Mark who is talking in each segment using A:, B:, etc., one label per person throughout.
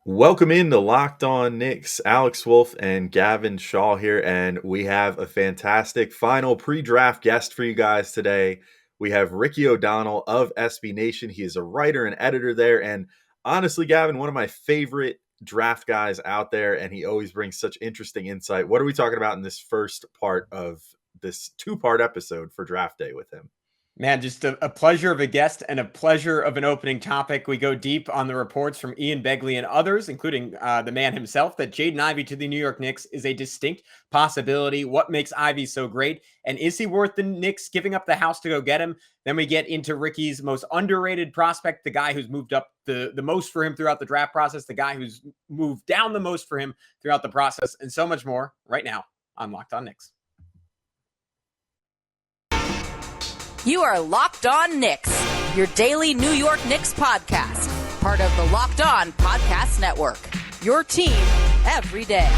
A: Welcome in to Locked On Knicks. Alex Wolf and Gavin Shaw here, and we have a fantastic final pre-draft guest for you guys today. We have Ricky O'Donnell of SB Nation. He is a writer and editor there, and honestly, Gavin, one of my favorite draft guys out there, and he always brings such interesting insight. What are we talking about in this first part of this two-part episode for Draft Day with him?
B: Man, just a pleasure of a guest and a pleasure of an opening topic. We go deep on the reports from Ian Begley and others, including the man himself, that Jaden Ivey to the New York Knicks is a distinct possibility. What makes Ivey so great? And is he worth the Knicks giving up the house to go get him? Then we get into Ricky's most underrated prospect, the guy who's moved up the most for him throughout the draft process, the guy who's moved down the most for him throughout the process, and so much more right now on Locked On Knicks.
C: You are Locked On Knicks, your daily New York Knicks podcast, part of the Locked On Podcast Network, your team every day.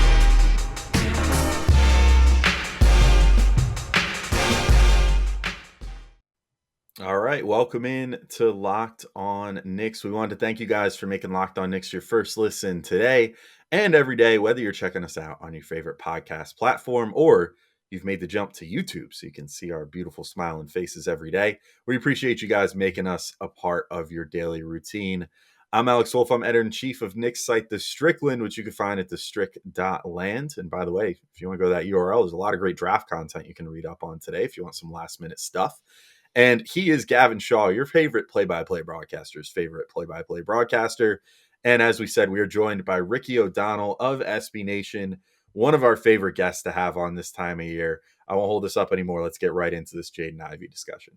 A: All right, welcome in to Locked On Knicks. We wanted to thank you guys for making Locked On Knicks your first listen today and every day, whether you're checking us out on your favorite podcast platform or you've made the jump to YouTube so you can see our beautiful smiling faces every day. We appreciate you guys making us a part of your daily routine. I'm Alex Wolf. I'm editor-in-chief of Knicks site The Strickland, which you can find at thestrick.land. And by the way, if you want to go to that URL, there's a lot of great draft content you can read up on today if you want some last-minute stuff. And he is Gavin Shaw, your favorite play-by-play broadcaster's favorite play-by-play broadcaster. And as we said, we are joined by Ricky O'Donnell of SB Nation, one of our favorite guests to have on this time of year. I won't hold this up anymore. Let's get right into this Jaden Ivey discussion.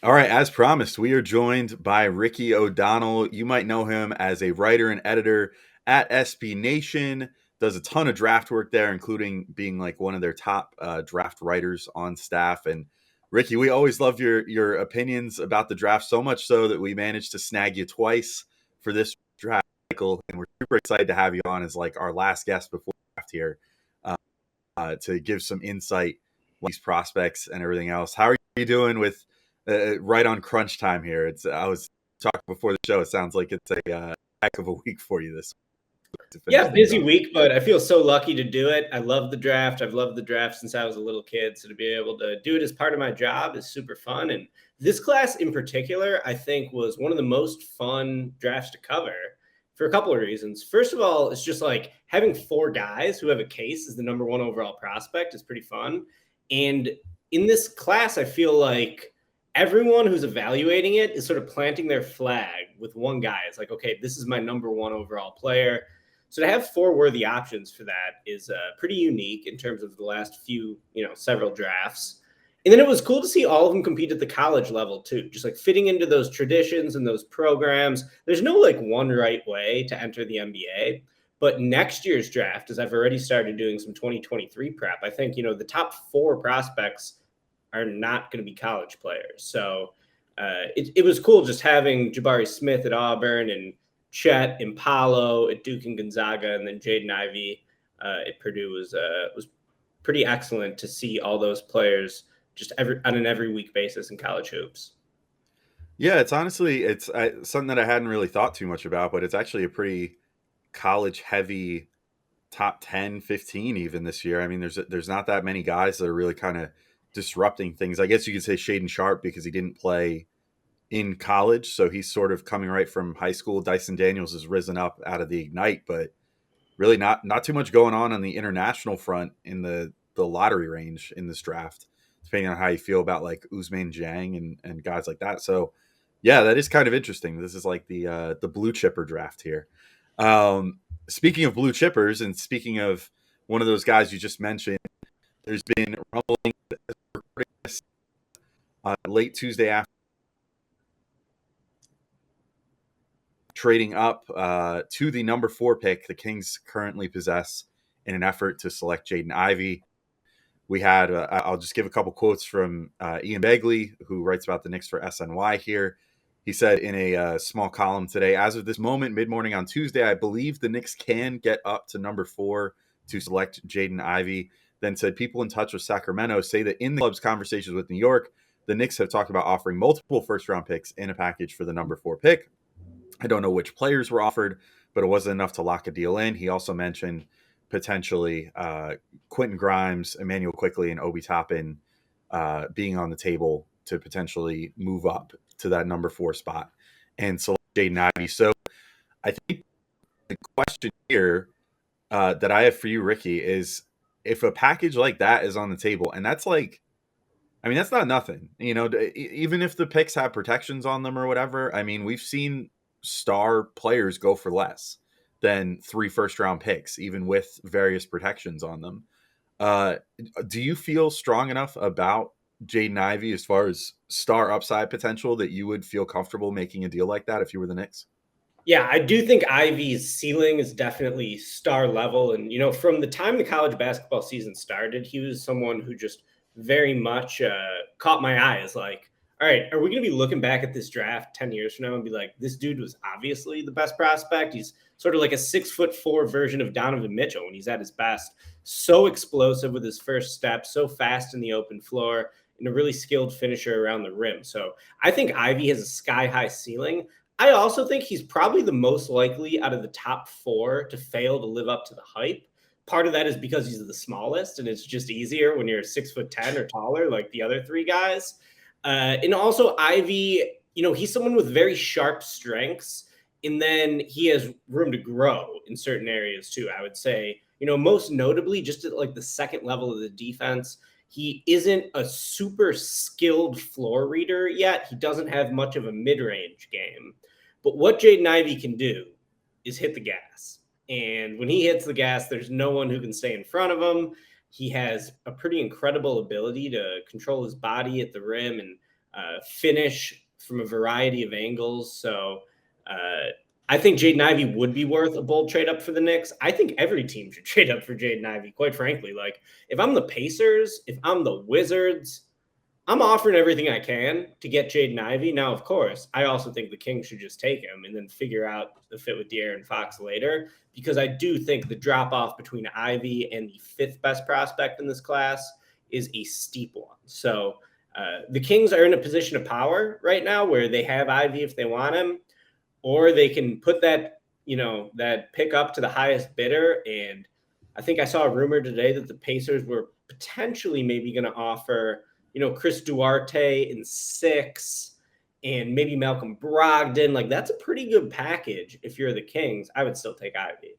A: All right, as promised, we are joined by Ricky O'Donnell. You might know him as a writer and editor at SB Nation, does a ton of draft work there, including being like one of their top draft writers on staff. And Ricky, we always love your opinions about the draft, so much so that we managed to snag you twice for this draft cycle, and we're super excited to have you on as like our last guest before draft here to give some insight on these prospects and everything else. How are you doing with right on crunch time here? I was talking before the show. It sounds like it's a heck of a week for you this week.
D: Yeah, busy week, but I feel so lucky to do it. I love the draft. I've loved the draft since I was a little kid. So to be able to do it as part of my job is super fun. And this class in particular, I think, was one of the most fun drafts to cover for a couple of reasons. First of all, it's just like having four guys who have a case as the number one overall prospect is pretty fun. And in this class, I feel like everyone who's evaluating it is sort of planting their flag with one guy. It's like, okay, this is my number one overall player. So to have four worthy options for that is pretty unique in terms of the last few, several drafts. And then it was cool to see all of them compete at the college level too, just like fitting into those traditions and those programs. There's no like one right way to enter the NBA, but next year's draft, as I've already started doing some 2023 prep, I think, the top four prospects are not going to be college players. So it was cool just having Jabari Smith at Auburn and Chet Impalo at Duke and Gonzaga, and then Jaden Ivey at Purdue was pretty excellent to see all those players just on an every week basis in college hoops.
A: Yeah, it's honestly something that I hadn't really thought too much about, but it's actually a pretty college heavy top 10, 15 even this year. I mean, there's not that many guys that are really kind of disrupting things. I guess you could say Shaden Sharp because he didn't play in college, so he's sort of coming right from high school. Dyson Daniels has risen up out of the Ignite, but really not too much going on the international front in the lottery range in this draft, depending on how you feel about like Ousmane Dieng and guys like that. So yeah, that is kind of interesting. This is like the blue chipper draft here. Speaking of blue chippers, and speaking of one of those guys you just mentioned, there's been rumbling late Tuesday afternoon, trading up to the number 4 pick the Kings currently possess in an effort to select Jaden Ivey. We had, I'll just give a couple quotes from Ian Begley, who writes about the Knicks for SNY here. He said in a small column today, as of this moment, mid-morning on Tuesday, I believe the Knicks can get up to number 4 to select Jaden Ivey. Then said people in touch with Sacramento say that in the club's conversations with New York, the Knicks have talked about offering multiple first-round picks in a package for the number 4 pick. I don't know which players were offered, but it wasn't enough to lock a deal in. He also mentioned potentially Quentin Grimes, Emmanuel Quickley, and Obi Toppin being on the table to potentially move up to that number 4 spot and select Jaden Ivey. So I think the question here that I have for you, Ricky, is if a package like that is on the table, and that's like, I mean, that's not nothing, even if the picks have protections on them or whatever. I mean, we've seen star players go for less than 3 first-round picks, even with various protections on them. Do you feel strong enough about Jaden Ivey as far as star upside potential that you would feel comfortable making a deal like that if you were the Knicks?
D: Yeah, I do think Ivy's ceiling is definitely star level. And, from the time the college basketball season started, he was someone who just very much caught my eye as like, all right, are we going to be looking back at this draft 10 years from now and be like, this dude was obviously the best prospect? He's sort of like a 6'4" version of Donovan Mitchell when he's at his best. So explosive with his first step, so fast in the open floor, and a really skilled finisher around the rim. So I think Ivy has a sky high ceiling. I also think he's probably the most likely out of the top 4 to fail to live up to the hype. Part of that is because he's the smallest, and it's just easier when you're 6'10" or taller, like the other 3 guys. And also Ivy, he's someone with very sharp strengths, and then he has room to grow in certain areas too. I would say, most notably, just at like the second level of the defense, he isn't a super skilled floor reader yet. He doesn't have much of a mid-range game. But what Jaden Ivey can do is hit the gas. And when he hits the gas, there's no one who can stay in front of him. He has a pretty incredible ability to control his body at the rim and finish from a variety of angles. So I think Jaden Ivey would be worth a bold trade up for the Knicks. I think every team should trade up for Jaden Ivey, quite frankly. Like, if I'm the Pacers, if I'm the Wizards, I'm offering everything I can to get Jaden Ivey. Now, of course, I also think the Kings should just take him and then figure out the fit with De'Aaron Fox later, because I do think the drop-off between Ivey and the 5th best prospect in this class is a steep one. So the Kings are in a position of power right now where they have Ivey if they want him, or they can put that, that pick up to the highest bidder. And I think I saw a rumor today that the Pacers were potentially maybe going to offer Chris Duarte in 6 and maybe Malcolm Brogdon. Like, that's a pretty good package. If you're the Kings, I would still take Ivy.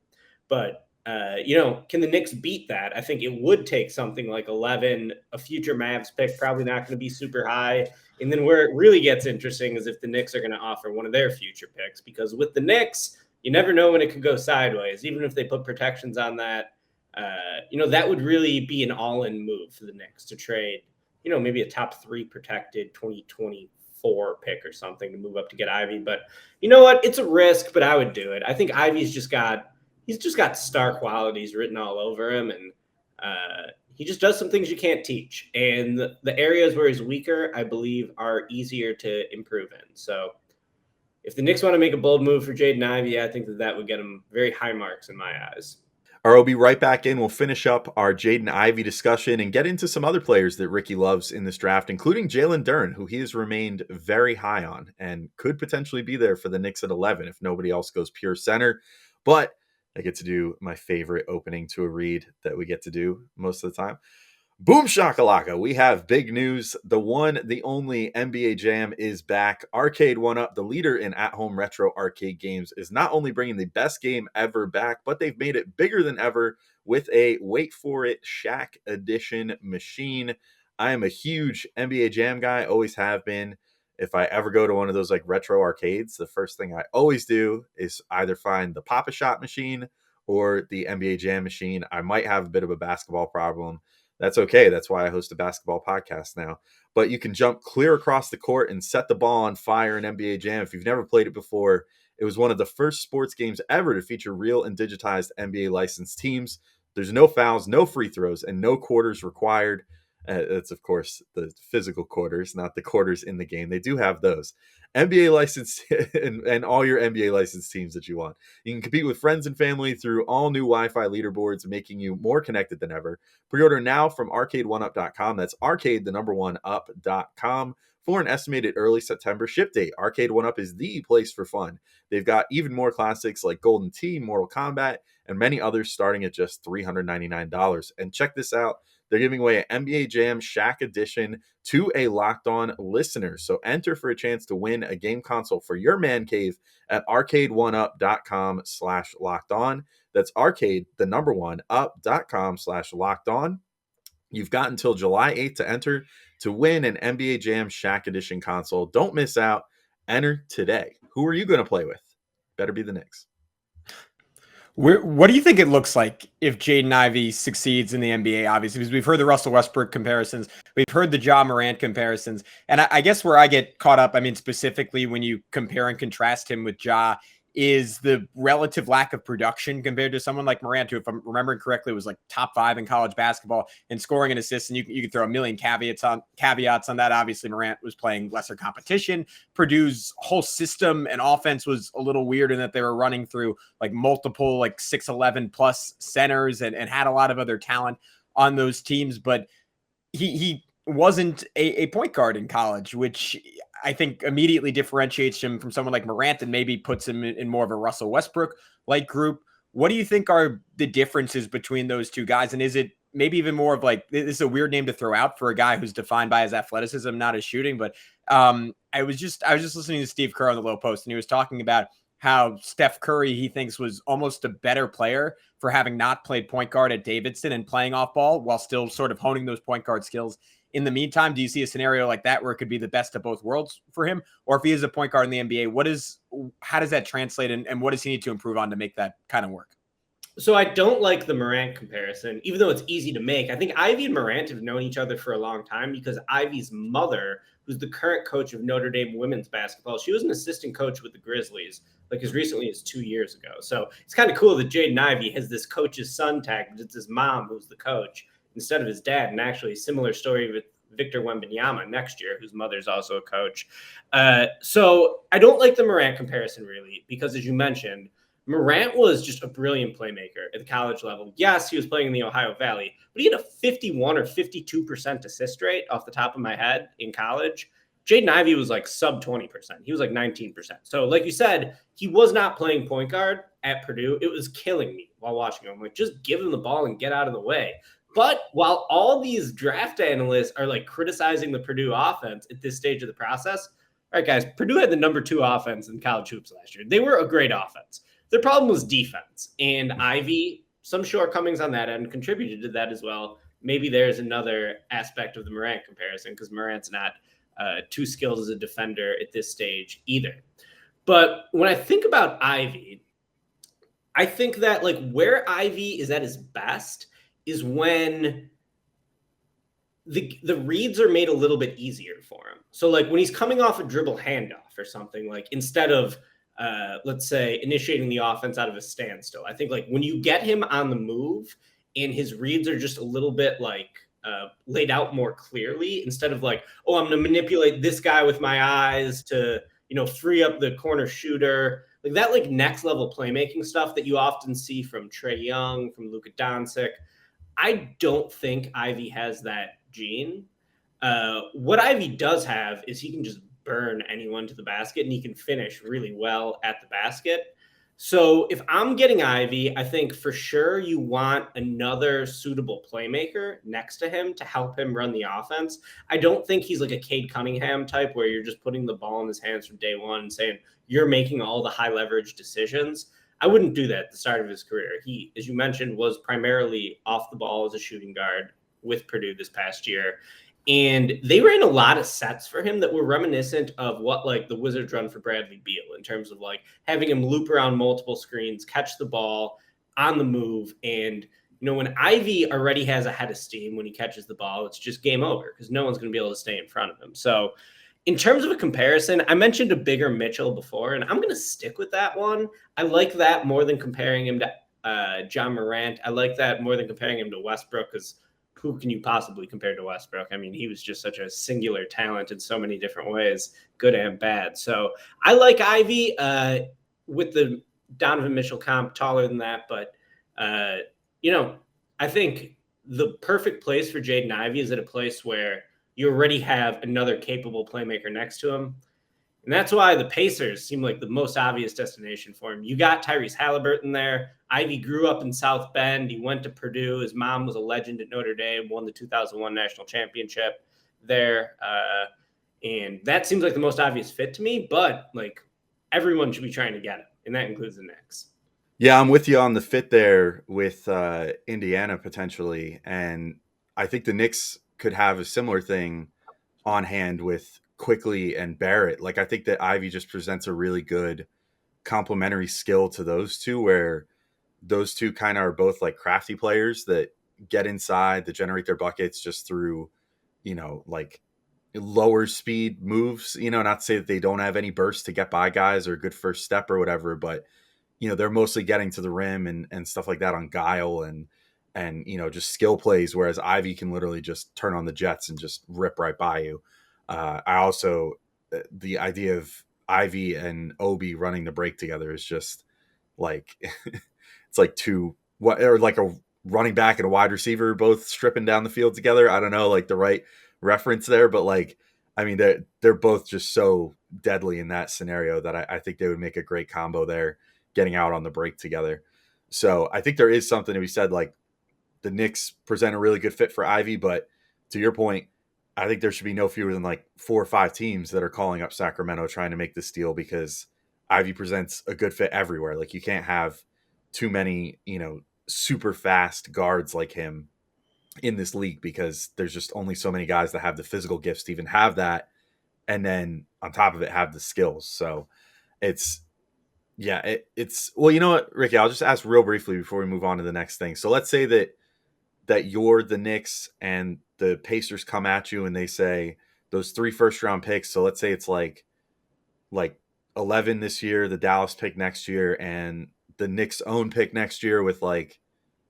D: But, can the Knicks beat that? I think it would take something like 11, a future Mavs pick, probably not going to be super high. And then where it really gets interesting is if the Knicks are going to offer one of their future picks, because with the Knicks, you never know when it could go sideways. Even if they put protections on that, that would really be an all-in move for the Knicks to trade maybe a top 3 protected 2024 pick or something to move up to get Ivy. But you know what? It's a risk, but I would do it. I think Ivy's just got star qualities written all over him. And he just does some things you can't teach. And the areas where he's weaker, I believe, are easier to improve in. So if the Knicks want to make a bold move for Jaden Ivey, I think that would get him very high marks in my eyes.
A: All right, we'll be right back in. We'll finish up our Jaden Ivey discussion and get into some other players that Ricky loves in this draft, including Jalen Duren, who he has remained very high on and could potentially be there for the Knicks at 11 if nobody else goes pure center. But I get to do my favorite opening to a read that we get to do most of the time. Boom shakalaka. We have big news. The one, the only NBA Jam is back. Arcade 1UP, the leader in at-home retro arcade games, is not only bringing the best game ever back, but they've made it bigger than ever with a, wait for it, Shaq Edition machine. I am a huge NBA Jam guy, always have been. If I ever go to one of those like retro arcades, the first thing I always do is either find the Pop-A-Shot machine or the NBA Jam machine. I might have a bit of a basketball problem. That's okay. That's why I host a basketball podcast now. But you can jump clear across the court and set the ball on fire in NBA Jam. If you've never played it before, it was one of the first sports games ever to feature real and digitized NBA licensed teams. There's no fouls, no free throws, and no quarters required. That's, of course, the physical quarters, not the quarters in the game. They do have those. NBA licensed and all your NBA licensed teams that you want. You can compete with friends and family through all new Wi-Fi leaderboards, making you more connected than ever. Pre-order now from arcade1up.com. That's arcade, the number 1up.com. for an estimated early September ship date. Arcade 1UP is the place for fun. They've got even more classics like Golden Tee, Mortal Kombat, and many others starting at just $399. And check this out. They're giving away an NBA Jam Shaq Edition to a Locked On listener. So enter for a chance to win a game console for your man cave at arcade1up.com/locked on. That's arcade, the number one, up.com/locked on. You've got until July 8th to enter to win an NBA Jam Shaq Edition console. Don't miss out. Enter today. Who are you going to play with? Better be the Knicks.
B: What do you think it looks like if Jaden Ivey succeeds in the NBA? Obviously, because we've heard the Russell Westbrook comparisons, we've heard the Ja Morant comparisons, and I guess where I get caught up, I mean, specifically when you compare and contrast him with Ja, is the relative lack of production compared to someone like Morant, who, if I'm remembering correctly, was like top 5 in college basketball in scoring and assists. And you could throw a million caveats on that. Obviously, Morant was playing lesser competition. Purdue's whole system and offense was a little weird in that they were running through like multiple like 6'11 plus centers and had a lot of other talent on those teams. But he wasn't a point guard in college, which I think immediately differentiates him from someone like Morant and maybe puts him in more of a Russell Westbrook-like group. What do you think are the differences between those two guys? And is it maybe even more of like, this is a weird name to throw out for a guy who's defined by his athleticism, not his shooting. But I was just listening to Steve Kerr on the Low Post, and he was talking about how Steph Curry, he thinks, was almost a better player for having not played point guard at Davidson and playing off ball while still sort of honing those point guard skills. In the meantime, do you see a scenario like that where it could be the best of both worlds for him? Or if he is a point guard in the NBA, how does that translate, and what does he need to improve on to make that kind of work?
D: So I don't like the Morant comparison, even though it's easy to make. I think Ivy and Morant have known each other for a long time because Ivy's mother, who's the current coach of Notre Dame women's basketball, she was an assistant coach with the Grizzlies like as recently as 2 years ago. So it's kind of cool that Jaden Ivey has this coach's son tag, but it's his mom who's the coach instead of his dad. And actually, similar story with Victor Wembanyama next year, whose mother's also a coach. So I don't like the Morant comparison really, because as you mentioned, Morant was just a brilliant playmaker at the college level. Yes, he was playing in the Ohio Valley, but he had a 51 or 52% assist rate off the top of my head in college. Jaden Ivey was like sub 20%. He was like 19%. So like you said, he was not playing point guard at Purdue. It was killing me while watching him. Like, just give him the ball and get out of the way. But while all these draft analysts are like criticizing the Purdue offense at this stage of the process, all right, guys, Purdue had the number 2 offense in college hoops last year. They were a great offense. Their problem was defense, and Ivy, some shortcomings on that end, contributed to that as well. Maybe there's another aspect of the Morant comparison because Morant's not too skilled as a defender at this stage either. But when I think about Ivy, I think that like where Ivy is at his best is when the reads are made a little bit easier for him. So like when he's coming off a dribble handoff or something, like instead of let's say initiating the offense out of a standstill, I think like when you get him on the move and his reads are just a little bit like laid out more clearly, instead of like, oh, I'm going to manipulate this guy with my eyes to, free up the corner shooter, like that, like next level playmaking stuff that you often see from Trae Young, from Luka Doncic. I don't think Ivy has that gene. What Ivy does have is he can just burn anyone to the basket, and he can finish really well at the basket. So if I'm getting Ivy, I think for sure you want another suitable playmaker next to him to help him run the offense. I don't think he's like a Cade Cunningham type where you're just putting the ball in his hands from day one and saying you're making all the high leverage decisions. I wouldn't do that at the start of his career. He, as you mentioned, was primarily off the ball as a shooting guard with Purdue this past year. And they ran a lot of sets for him that were reminiscent of what like the Wizards run for Bradley Beal in terms of like having him loop around multiple screens, catch the ball on the move. And, when Ivy already has a head of steam when he catches the ball, it's just game over because no one's going to be able to stay in front of him. So in terms of a comparison, I mentioned a bigger Mitchell before, and I'm going to stick with that one. I like that more than comparing him to John Morant. I like that more than comparing him to Westbrook because who can you possibly compare to Westbrook? I mean, he was just such a singular talent in so many different ways, good and bad. So I like Ivy with the Donovan Mitchell comp, taller than that. But, I think the perfect place for Jaden Ivey is at a place where you already have another capable playmaker next to him. And that's why the Pacers seem like the most obvious destination for him. You got Tyrese Halliburton there. Ivy grew up in South Bend. He went to Purdue. His mom was a legend at Notre Dame, won the 2001 national championship there. And that seems like the most obvious fit to me, but like everyone should be trying to get him, and that includes the Knicks.
A: Yeah, I'm with you on the fit there with Indiana potentially. And I think the Knicks could have a similar thing on hand with Quickly and Barrett. Like, I think that Ivy just presents a really good complementary skill to those two, where those two kind of are both like crafty players that get inside, that generate their buckets just through, like lower speed moves, not to say that they don't have any burst to get by guys or a good first step or whatever, but they're mostly getting to the rim and stuff like that on guile and just skill plays, whereas Ivy can literally just turn on the jets and just rip right by you. I also, the idea of Ivy and Obi running the break together is just like, it's like like a running back and a wide receiver both stripping down the field together. I don't know, like the right reference there, but like, I mean, they're both just so deadly in that scenario that I think they would make a great combo there, getting out on the break together. So I think there is something to be said, like the Knicks present a really good fit for Ivy, but to your point, I think there should be no fewer than like 4 or 5 teams that are calling up Sacramento trying to make this deal, because Ivy presents a good fit everywhere. Like, you can't have too many, super fast guards like him in this league, because there's just only so many guys that have the physical gifts to even have that. And then on top of it, have the skills. So it's well, you know what, Ricky, I'll just ask real briefly before we move on to the next thing. So let's say that you're the Knicks and the Pacers come at you and they say those 3 first-round picks. So let's say it's like 11 this year, the Dallas pick next year, and the Knicks' own pick next year with like,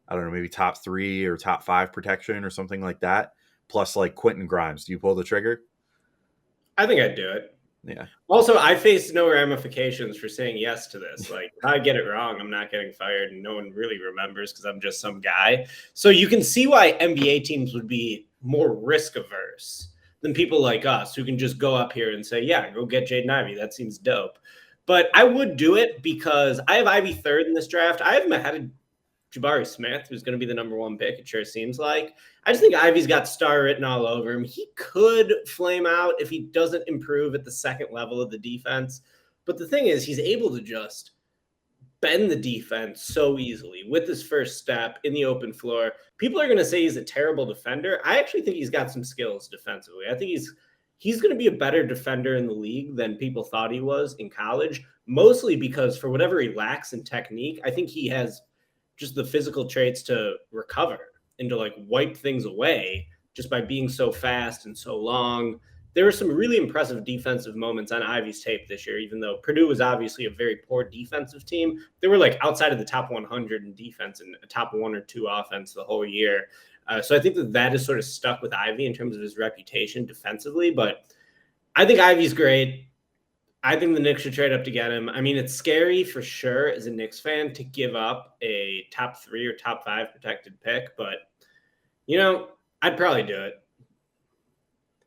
A: I don't know, maybe top 3 or top 5 protection or something like that, plus like Quentin Grimes. Do you pull the trigger?
D: I think I'd do it.
A: Yeah.
D: Also, I face no ramifications for saying yes to this. Like, if I get it wrong, I'm not getting fired, and no one really remembers because I'm just some guy. So you can see why NBA teams would be more risk averse than people like us who can just go up here and say, yeah, go get Jaden Ivey. That seems dope. But I would do it because I have Ivy 3rd in this draft. I have him ahead of Jabari Smith, who's going to be the number 1 pick, it sure seems like. I just think Ivy's got star written all over him. He could flame out if he doesn't improve at the second level of the defense. But the thing is, he's able to just bend the defense so easily with his first step in the open floor. People are going to say he's a terrible defender. I actually think he's got some skills defensively. I think he's going to be a better defender in the league than people thought he was in college, mostly because for whatever he lacks in technique, I think he has just the physical traits to recover and to like wipe things away just by being so fast and so long. There were some really impressive defensive moments on Ivy's tape this year, even though Purdue was obviously a very poor defensive team. They were like outside of the top 100 in defense and a top 1 or 2 offense the whole year. So I think that is sort of stuck with Ivy in terms of his reputation defensively, but I think Ivy's great. I think the Knicks should trade up to get him. I mean, it's scary for sure as a Knicks fan to give up a top 3 or top 5 protected pick, but I'd probably do it.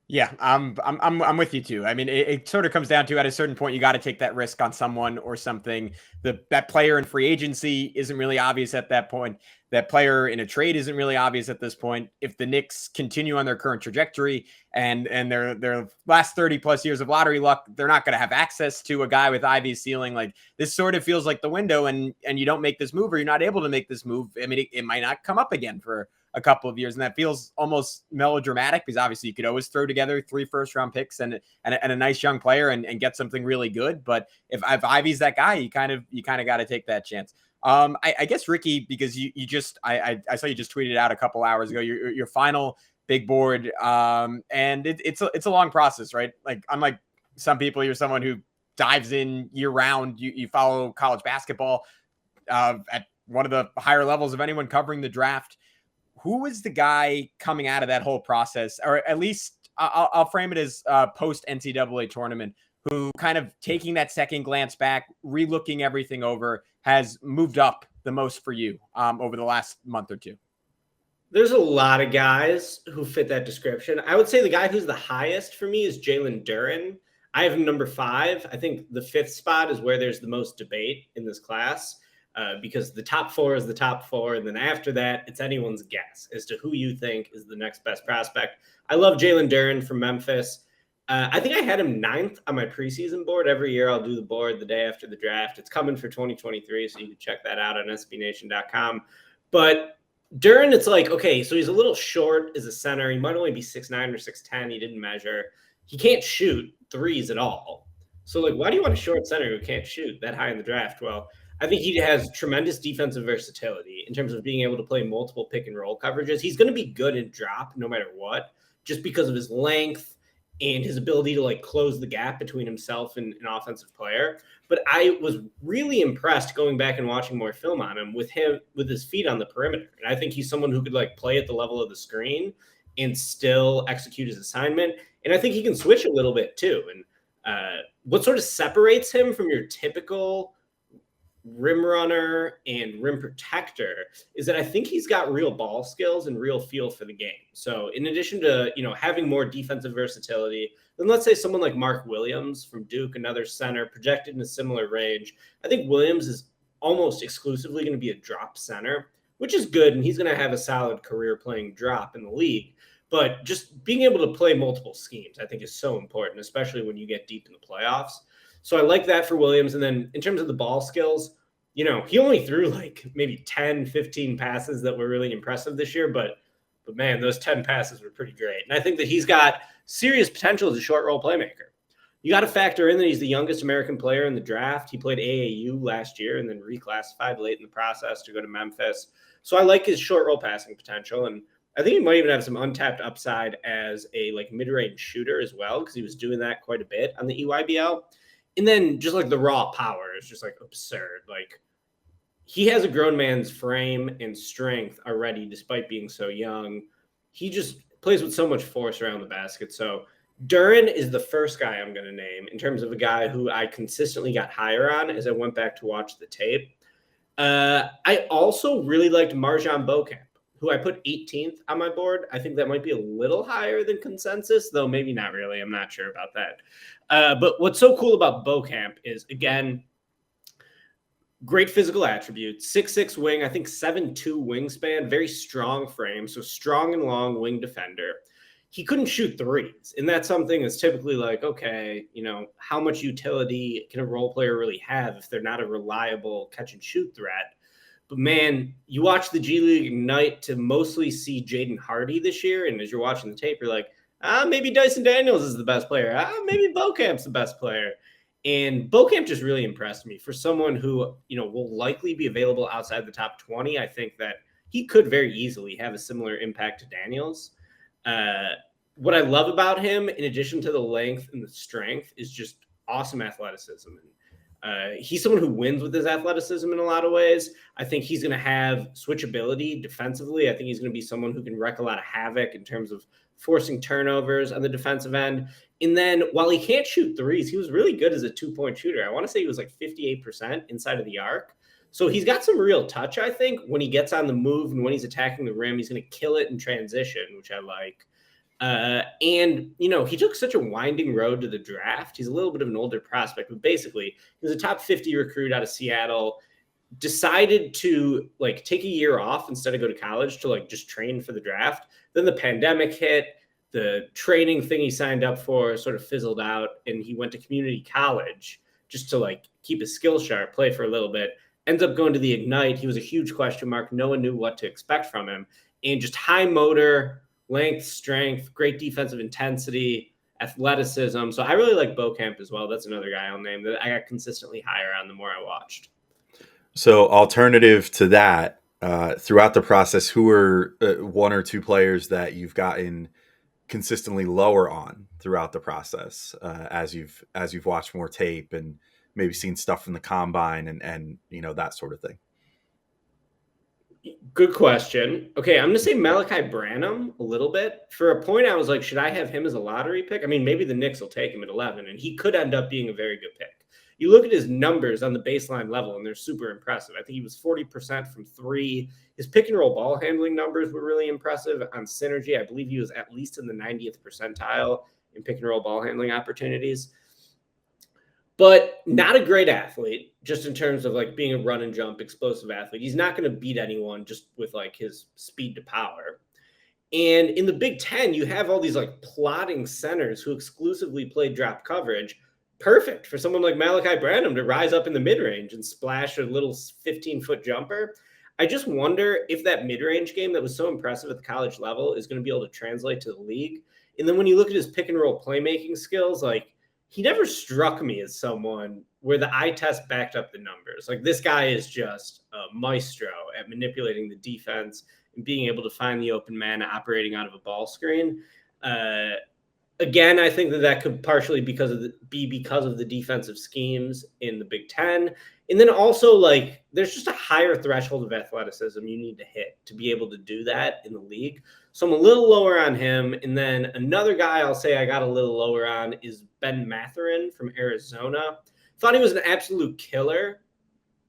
B: Yeah, I'm with you too. I mean, it sort of comes down to, at a certain point, you got to take that risk on someone or something. That player in free agency isn't really obvious at that point. That player in a trade isn't really obvious at this point. If the Knicks continue on their current trajectory and their last 30 plus years of lottery luck, they're not going to have access to a guy with Ivy's ceiling. Like, this sort of feels like the window, and you don't make this move, or you're not able to make this move. I mean, it might not come up again for a couple of years, and that feels almost melodramatic, because obviously you could always throw together 3 first-round picks and a nice young player and get something really good. But if Ivy's that guy, you kind of got to take that chance. I guess, Ricky, because you just I saw you just tweeted out a couple hours ago your final big board, and it's a long process, right? Like, unlike some people, you're someone who dives in year round. You follow college basketball at one of the higher levels of anyone covering the draft. Who is the guy coming out of that whole process, or at least I'll frame it as post NCAA tournament, who kind of taking that second glance back, relooking everything over, has moved up the most for you over the last month or two?
D: There's a lot of guys who fit that description. I would say the guy who's the highest for me is Jalen Duren. I have him number 5. I think the 5th spot is where there's the most debate in this class because the top 4 is the top 4. And then after that, it's anyone's guess as to who you think is the next best prospect. I love Jalen Duren from Memphis. I think I had him 9th on my preseason board. Every year I'll do the board the day after the draft. It's coming for 2023, so you can check that out on sbnation.com. But Duren, it's like, okay, so he's a little short as a center. He might only be 6'9 or 6'10. He didn't measure. He can't shoot threes at all. So, like, why do you want a short center who can't shoot that high in the draft? Well, I think he has tremendous defensive versatility in terms of being able to play multiple pick and roll coverages. He's going to be good in drop no matter what, just because of his length and his ability to like close the gap between himself and an offensive player. But I was really impressed going back and watching more film on him with his feet on the perimeter. And I think he's someone who could like play at the level of the screen and still execute his assignment. And I think he can switch a little bit too. And what sort of separates him from your typical rim runner and rim protector is that I think he's got real ball skills and real feel for the game. So in addition to, having more defensive versatility, then let's say someone like Mark Williams from Duke, another center projected in a similar range. I think Williams is almost exclusively going to be a drop center, which is good. And he's going to have a solid career playing drop in the league. But just being able to play multiple schemes, I think is so important, especially when you get deep in the playoffs. So I like that for Williams. And then in terms of the ball skills, he only threw like maybe 10, 15 passes that were really impressive this year. But man, those 10 passes were pretty great. And I think that he's got serious potential as a short role playmaker. You got to factor in that he's the youngest American player in the draft. He played AAU last year and then reclassified late in the process to go to Memphis. So I like his short role passing potential. And I think he might even have some untapped upside as a like mid-range shooter as well, because he was doing that quite a bit on the EYBL. And then just like the raw power is just like absurd. Like he has a grown man's frame and strength already, despite being so young. He just plays with so much force around the basket. So Duren is the first guy I'm going to name in terms of a guy who I consistently got higher on as I went back to watch the tape. I also really liked Marjan Beauchamp, who I put 18th on my board. I think that might be a little higher than consensus, though maybe not really. I'm not sure about that. But what's so cool about Beauchamp is, again, great physical attributes, 6'6" wing, I think 7'2" wingspan, very strong frame, so strong and long wing defender. He couldn't shoot threes, and that's something that's typically like, okay, how much utility can a role player really have if they're not a reliable catch-and-shoot threat? But, man, you watch the G League Ignite to mostly see Jaden Hardy this year, and as you're watching the tape, you're like, maybe Dyson Daniels is the best player. Maybe Beauchamp's the best player. And Beauchamp just really impressed me. For someone who, will likely be available outside the top 20, I think that he could very easily have a similar impact to Daniels. What I love about him, in addition to the length and the strength, is just awesome athleticism. He's someone who wins with his athleticism in a lot of ways. I think he's going to have switchability defensively. I think he's going to be someone who can wreak a lot of havoc in terms of forcing turnovers on the defensive end. And then while he can't shoot threes, he was really good as a 2-point shooter. I want to say he was like 58% inside of the arc. So he's got some real touch, I think. When he gets on the move and when he's attacking the rim, he's going to kill it in transition, which I like. And he took such a winding road to the draft. He's a little bit of an older prospect, but basically he was a top 50 recruit out of Seattle, decided to like take a year off instead of go to college to like just train for the draft. Then the pandemic hit, the training thing he signed up for sort of fizzled out, and he went to community college just to like keep his skills sharp, play for a little bit, ends up going to the Ignite. He was a huge question mark. No one knew what to expect from him, and just high motor, length, strength, great defensive intensity, athleticism. So I really like Beauchamp as well. That's another guy I'll name that I got consistently higher on the more I watched.
A: So alternative to that, throughout the process, who are one or two players that you've gotten consistently lower on throughout the process as you've watched more tape and maybe seen stuff from the combine and that sort of thing?
D: Good question. Okay, I'm going to say Malachi Branham a little bit. For a point, I was like, should I have him as a lottery pick? I mean, maybe the Knicks will take him at 11, and he could end up being a very good pick. you look at his numbers on the baseline level, and they're super impressive. I think he was 40% from three. His pick and roll ball handling numbers were really impressive on synergy. I believe he was at least in the 90th percentile in pick and roll ball handling opportunities. But not a great athlete, just in terms of like being a run and jump explosive athlete. He's not going to beat anyone just with like his speed to power. And in the Big Ten, you have all these like plotting centers who exclusively play drop coverage. Perfect for someone like Malachi Branham to rise up in the mid-range and splash a little 15-foot jumper. I just wonder if that mid-range game that was so impressive at the college level is going to be able to translate to the league. And then when you look at his pick and roll playmaking skills, like he never struck me as someone where the eye test backed up the numbers. Like this guy is just a maestro at manipulating the defense and being able to find the open man operating out of a ball screen. Again, I think that could partially be because of the defensive schemes in the Big Ten. And then also, like, there's just a higher threshold of athleticism you need to hit to be able to do that in the league. So I'm a little lower on him. And then another guy I'll say I got a little lower on is Ben Mathurin from Arizona. Thought he was an absolute killer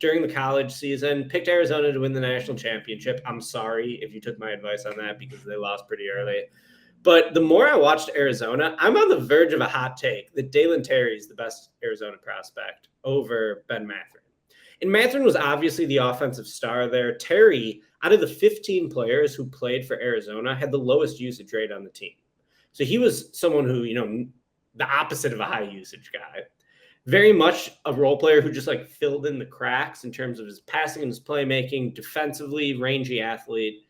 D: during the college season. Picked Arizona to win the national championship. I'm sorry if you took my advice on that because they lost pretty early. But the more I watched Arizona, I'm on the verge of a hot take that Dalen Terry is the best Arizona prospect over Ben Mathurin. And Mathurin was obviously the offensive star there. Terry, out of the 15 players who played for Arizona, had the lowest usage rate on the team. So he was someone who, the opposite of a high usage guy. Very much a role player who just like filled in the cracks in terms of his passing and his playmaking, defensively, rangy athlete.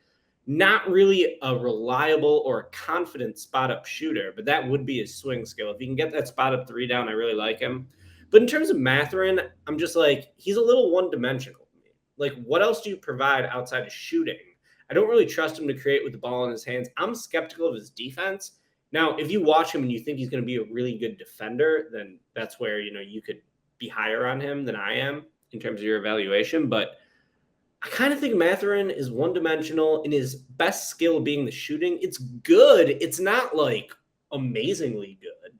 D: Not really a reliable or a confident spot-up shooter, but that would be his swing skill. If he can get that spot-up three down, I really like him. But in terms of Mathurin, I'm just like, he's a little one-dimensional to me. Like, what else do you provide outside of shooting? I don't really trust him to create with the ball in his hands. I'm skeptical of his defense. Now, if you watch him and you think he's going to be a really good defender, then that's where, you could be higher on him than I am in terms of your evaluation. But I kind of think Mathurin is one-dimensional in his best skill being the shooting. It's good. It's not like amazingly good.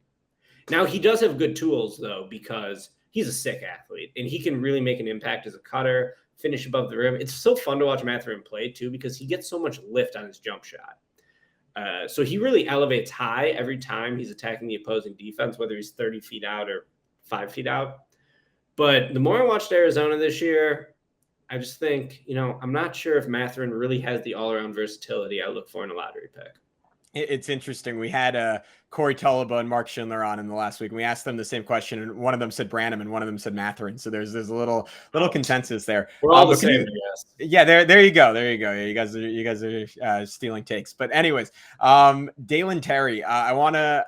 D: Now, he does have good tools, though, because he's a sick athlete and he can really make an impact as a cutter, finish above the rim. It's so fun to watch Mathurin play, too, because he gets so much lift on his jump shot. So he really elevates high every time he's attacking the opposing defense, whether he's 30 feet out or 5 feet out. But the more I watched Arizona this year, I just think, I'm not sure if Mathurin really has the all-around versatility I look for in a lottery pick.
B: It's interesting. We had Corey Tulaba and Mark Schindler on in the last week, and we asked them the same question, and one of them said Branham, and one of them said Mathurin. So there's a little consensus there.
D: We're all the same, yes.
B: Yeah, there you go. There you go. You guys are stealing takes. But anyways, Dalen Terry, I want to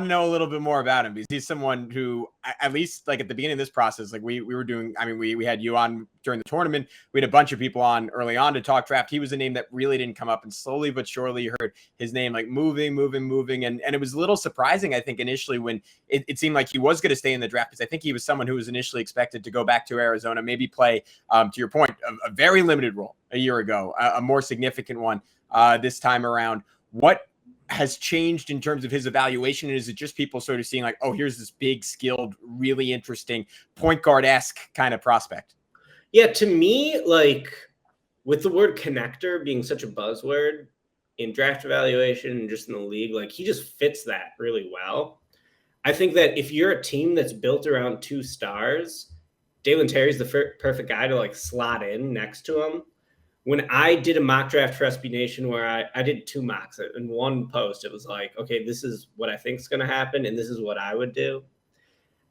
B: know a little bit more about him because he's someone who, at least like at the beginning of this process, like we were doing, we had you on during the tournament. We had a bunch of people on early on to talk draft. He was a name that really didn't come up, and slowly but surely you heard his name like moving. And it was a little surprising, I think, initially when it seemed like he was going to stay in the draft, because I think he was someone who was initially expected to go back to Arizona, maybe play, to your point, a very limited role a year ago, a more significant one this time around. What has changed in terms of his evaluation? And is it just people sort of seeing like, oh, here's this big, skilled, really interesting point guard-esque kind of prospect?
D: Yeah, to me, like with the word connector being such a buzzword in draft evaluation and just in the league, like he just fits that really well. I think that if you're a team that's built around two stars, Dalen Terry's the perfect guy to like slot in next to him. When I did a mock draft for SB Nation where I did two mocks in one post, it was like, okay, this is what I think is going to happen, and this is what I would do.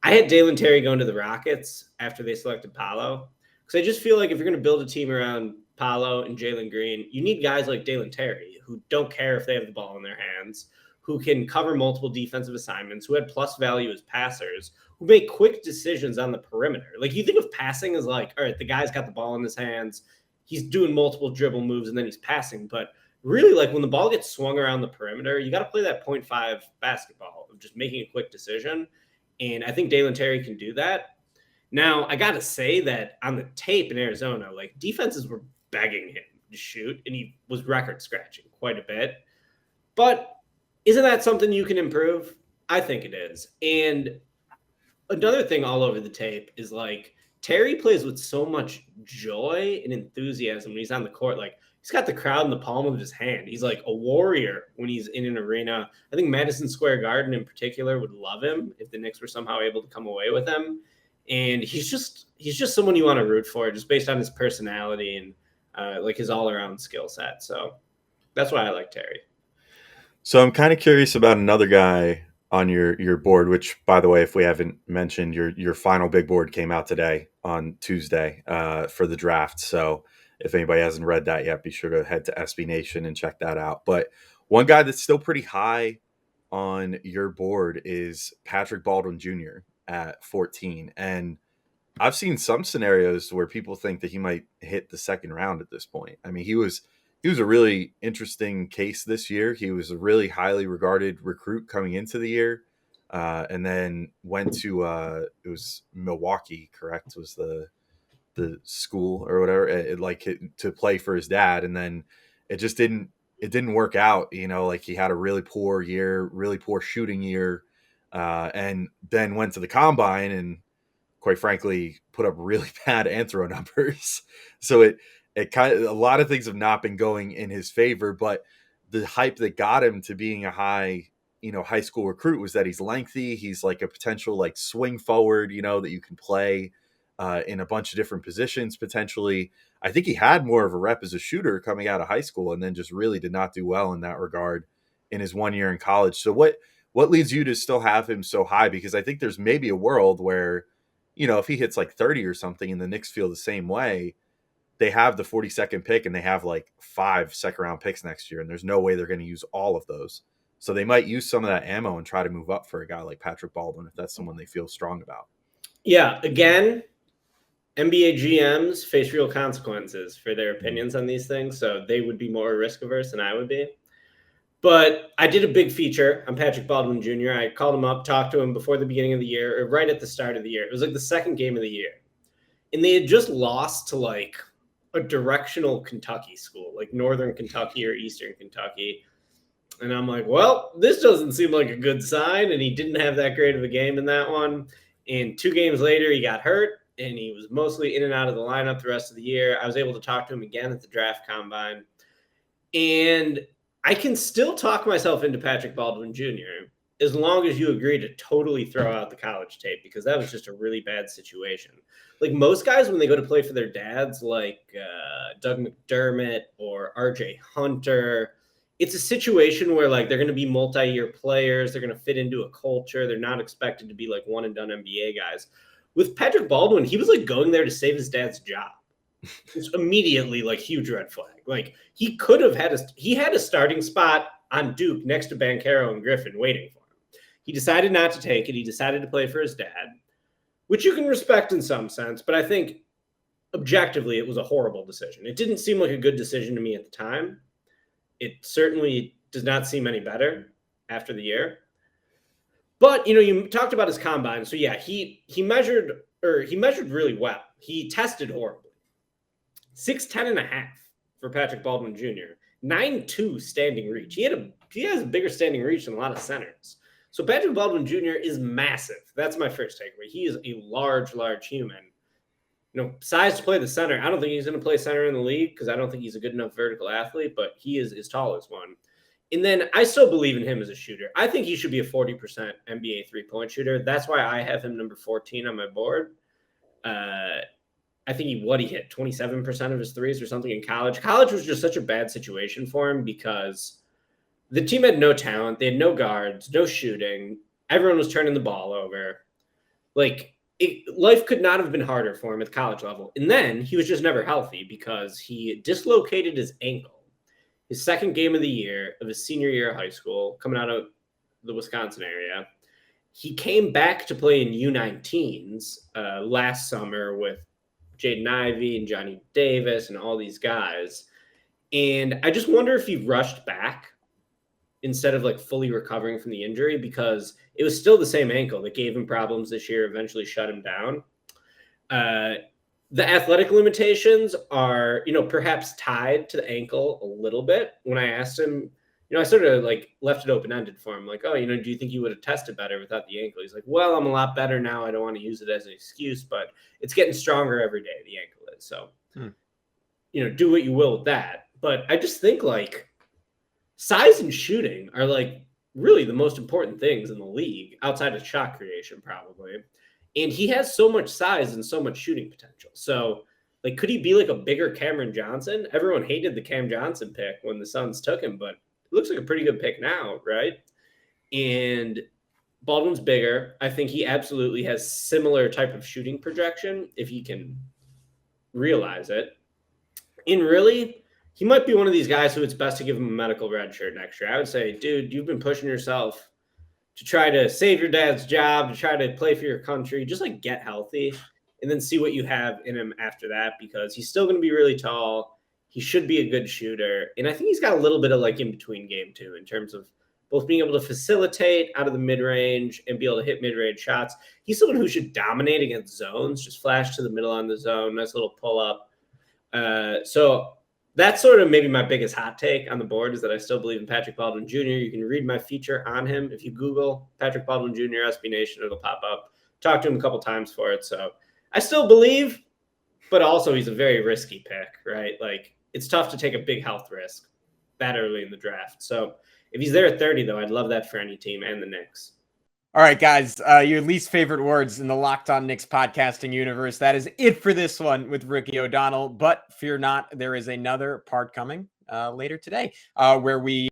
D: I had Dalen Terry going to the Rockets after they selected Paolo, because I just feel like if you're going to build a team around Paolo and Jalen Green, you need guys like Dalen Terry who don't care if they have the ball in their hands, who can cover multiple defensive assignments, who had plus value as passers, who make quick decisions on the perimeter. Like you think of passing as like, all right, the guy's got the ball in his hands, he's doing multiple dribble moves and then he's passing. But really, like when the ball gets swung around the perimeter, you got to play that 0.5 basketball of just making a quick decision. And I think Dalen Terry can do that. Now, I got to say that on the tape in Arizona, like defenses were begging him to shoot, and he was record scratching quite a bit. But isn't that something you can improve? I think it is. And another thing all over the tape is like Terry plays with so much joy and enthusiasm when he's on the court. Like he's got the crowd in the palm of his hand. He's like a warrior when he's in an arena. I think Madison Square Garden in particular would love him if the Knicks were somehow able to come away with him. And he's just someone you want to root for just based on his personality and like his all around skill set. So that's why I like Terry.
A: So I'm kind of curious about another guy on your board, which, by the way, if we haven't mentioned, your final big board came out today on Tuesday for the draft. So if anybody hasn't read that yet, be sure to head to SB Nation and check that out. But one guy that's still pretty high on your board is Patrick Baldwin Jr. at 14. And I've seen some scenarios where people think that he might hit the second round at this point. I mean, he was a really interesting case this year. He was a really highly regarded recruit coming into the year, and then went to it was Milwaukee, correct? Was the school or whatever, to play for his dad, and then it just didn't work out. You know, like he had a really poor year, really poor shooting year, and then went to the combine and, quite frankly, put up really bad anthro numbers. So it kind of, a lot of things have not been going in his favor, but the hype that got him to being a high school recruit was that he's lengthy. He's like a potential like swing forward, that you can play in a bunch of different positions potentially. I think he had more of a rep as a shooter coming out of high school, and then just really did not do well in that regard in his 1 year in college. So what leads you to still have him so high? Because I think there's maybe a world where, if he hits like 30 or something and the Knicks feel the same way, they have the 42nd pick and they have like 5 second-round picks next year, and there's no way they're going to use all of those. So they might use some of that ammo and try to move up for a guy like Patrick Baldwin if that's someone they feel strong about.
D: Yeah, again, NBA GMs face real consequences for their opinions on these things, so they would be more risk-averse than I would be. But I did a big feature on Patrick Baldwin Jr. I called him up, talked to him before the beginning of the year, or right at the start of the year. It was like the second game of the year. And they had just lost to like a directional Kentucky school, like Northern Kentucky or Eastern Kentucky. And I'm like, well, this doesn't seem like a good sign. And he didn't have that great of a game in that one. And 2 games later, he got hurt, and he was mostly in and out of the lineup the rest of the year. I was able to talk to him again at the draft combine. And I can still talk myself into Patrick Baldwin Jr. as long as you agree to totally throw out the college tape, because that was just a really bad situation. Like most guys, when they go to play for their dads, like Doug McDermott or RJ Hunter, it's a situation where like they're going to be multi-year players. They're going to fit into a culture. They're not expected to be like one and done NBA guys. With Patrick Baldwin, he was like going there to save his dad's job. It's immediately like huge red flag. Like he could have had he had a starting spot on Duke next to Banchero and Griffin waiting for him. He decided not to take it. He decided to play for his dad, which you can respect in some sense, but I think objectively it was a horrible decision. It didn't seem like a good decision to me at the time. It certainly does not seem any better after the year. But, you talked about his combine. So yeah, he measured really well. He tested horribly. 6'10.5" for Patrick Baldwin Jr. 9'2" standing reach. He has a bigger standing reach than a lot of centers. So Patrick Baldwin Jr. is massive. That's my first takeaway. He is a large human. Size to play the center. I don't think he's going to play center in the league because I don't think he's a good enough vertical athlete, but he is as tall as one. And then I still believe in him as a shooter. I think he should be a 40% NBA three-point shooter. That's why I have him number 14 on my board. I think he hit 27% of his threes or something in college. College was just such a bad situation for him because the team had no talent. They had no guards, no shooting. Everyone was turning the ball over. Life could not have been harder for him at the college level. And then he was just never healthy because he dislocated his ankle. His second game of the year of his senior year of high school, coming out of the Wisconsin area. He came back to play in U19s last summer with Jaden Ivey and Johnny Davis and all these guys. And I just wonder if he rushed back instead of fully recovering from the injury, because it was still the same ankle that gave him problems this year, eventually shut him down. The athletic limitations are, perhaps tied to the ankle a little bit. When I asked him, I sort of like left it open-ended for him. Like, oh, do you think you would have tested better without the ankle? He's like, well, I'm a lot better now. I don't want to use it as an excuse, but it's getting stronger every day, the ankle is. So, do what you will with that. But I just think like size and shooting are like really the most important things in the league outside of shot creation, probably. And he has so much size and so much shooting potential. So, like, could he be like a bigger Cameron Johnson? Everyone hated the Cam Johnson pick when the Suns took him, but it looks like a pretty good pick now, right? And Baldwin's bigger. I think he absolutely has similar type of shooting projection if he can realize it. And really, he might be one of these guys who it's best to give him a medical red shirt next year. I would say, dude, you've been pushing yourself to try to save your dad's job, to try to play for your country. Just like get healthy and then see what you have in him after that, because he's still going to be really tall. He should be a good shooter. And I think he's got a little bit of like in between game too, in terms of both being able to facilitate out of the mid-range and be able to hit mid-range shots. He's someone who should dominate against zones, just flash to the middle on the zone, nice little pull-up. So that's sort of maybe my biggest hot take on the board, is that I still believe in Patrick Baldwin Jr. You can read my feature on him. If you Google Patrick Baldwin Jr., SB Nation, it'll pop up. Talked to him a couple times for it. So I still believe, but also he's a very risky pick, right? Like, it's tough to take a big health risk that early in the draft. So if he's there at 30, though, I'd love that for any team and the Knicks.
B: All right, guys, your least favorite words in the Locked On Knicks podcasting universe. That is it for this one with Ricky O'Donnell. But fear not, there is another part coming later today where we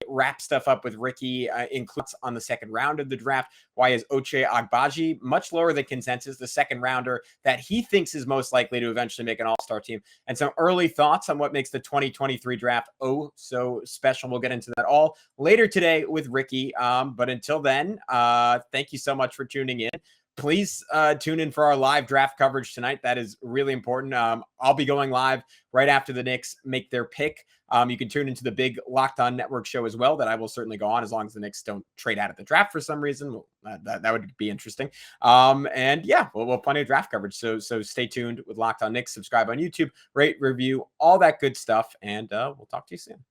B: wrap stuff up with Ricky, includes on the second round of the draft. Why is Ochai Agbaji much lower than consensus, the second rounder that he thinks is most likely to eventually make an all-star team, and some early thoughts on what makes the 2023 draft oh so special. We'll get into that all later today with Ricky. But until then, thank you so much for tuning in. Please tune in for our live draft coverage tonight. That is really important. I'll be going live right after the Knicks make their pick. You can tune into the big Locked On Network show as well, that I will certainly go on as long as the Knicks don't trade out of the draft for some reason. That would be interesting. And yeah, we'll have plenty of draft coverage. So stay tuned with Locked On Knicks. Subscribe on YouTube, rate, review, all that good stuff. And we'll talk to you soon.